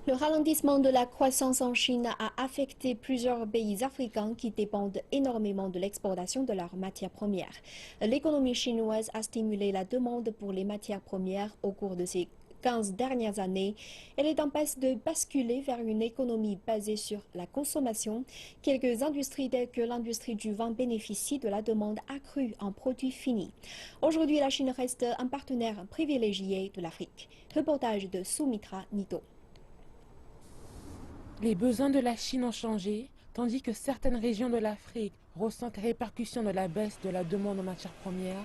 Le ralentissement de la croissance en Chine a affecté plusieurs pays africains qui dépendent énormément de l'exportation de leurs matières premières. L'économie chinoise a stimulé la demande pour les matières premières au cours de ces 15 dernières années. Elle est en passe de basculer vers une économie basée sur la consommation. Quelques industries telles que l'industrie du vin bénéficient de la demande accrue en produits finis. Aujourd'hui, la Chine reste un partenaire privilégié de l'Afrique. Reportage de Soumitra Nito. Les besoins de la Chine ont changé, tandis que certaines régions de l'Afrique ressentent les répercussions de la baisse de la demande en matières premières,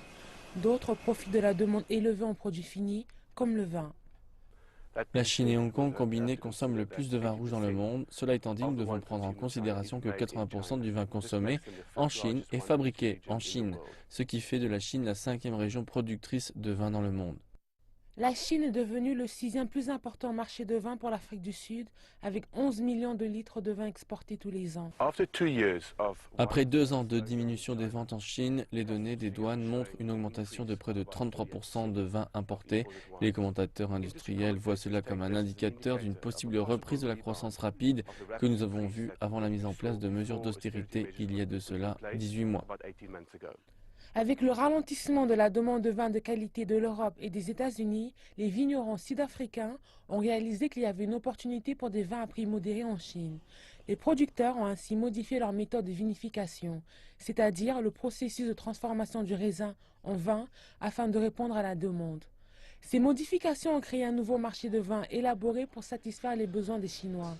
d'autres profitent de la demande élevée en produits finis, comme le vin. La Chine et Hong Kong combinés consomment le plus de vin rouge dans le monde. Cela étant dit, nous devons prendre en considération que 80% du vin consommé en Chine est fabriqué en Chine, ce qui fait de la Chine la 5e région productrice de vin dans le monde. La Chine est devenue le 6e plus important marché de vin pour l'Afrique du Sud, avec 11 millions de litres de vin exportés tous les ans. Après 2 ans de diminution des ventes en Chine, les données des douanes montrent une augmentation de près de 33% de vins importés. Les commentateurs industriels voient cela comme un indicateur d'une possible reprise de la croissance rapide que nous avons vue avant la mise en place de mesures d'austérité il y a de cela 18 mois. Avec le ralentissement de la demande de vin de qualité de l'Europe et des États-Unis, les vignerons sud-africains ont réalisé qu'il y avait une opportunité pour des vins à prix modéré en Chine. Les producteurs ont ainsi modifié leur méthode de vinification, c'est-à-dire le processus de transformation du raisin en vin afin de répondre à la demande. Ces modifications ont créé un nouveau marché de vin élaboré pour satisfaire les besoins des Chinois.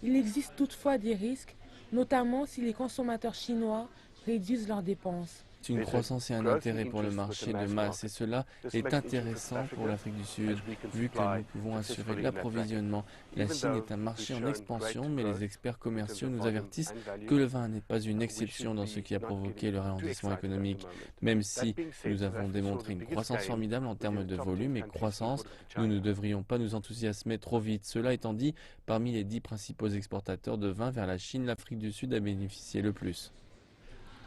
Il existe toutefois des risques, notamment si les consommateurs chinois réduisent leurs dépenses. C'est une croissance et un intérêt pour le marché de masse et cela est intéressant pour l'Afrique du Sud vu que nous pouvons assurer l'approvisionnement. La Chine est un marché en expansion mais les experts commerciaux nous avertissent que le vin n'est pas une exception dans ce qui a provoqué le ralentissement économique. Même si nous avons démontré une croissance formidable en termes de volume et croissance, nous ne devrions pas nous enthousiasmer trop vite. Cela étant dit, parmi les 10 principaux exportateurs de vin vers la Chine, l'Afrique du Sud a bénéficié le plus.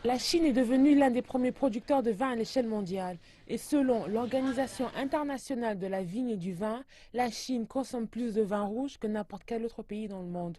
La Chine est devenue l'un des premiers producteurs de vin à l'échelle mondiale. Et selon l'Organisation internationale de la vigne et du vin, la Chine consomme plus de vin rouge que n'importe quel autre pays dans le monde.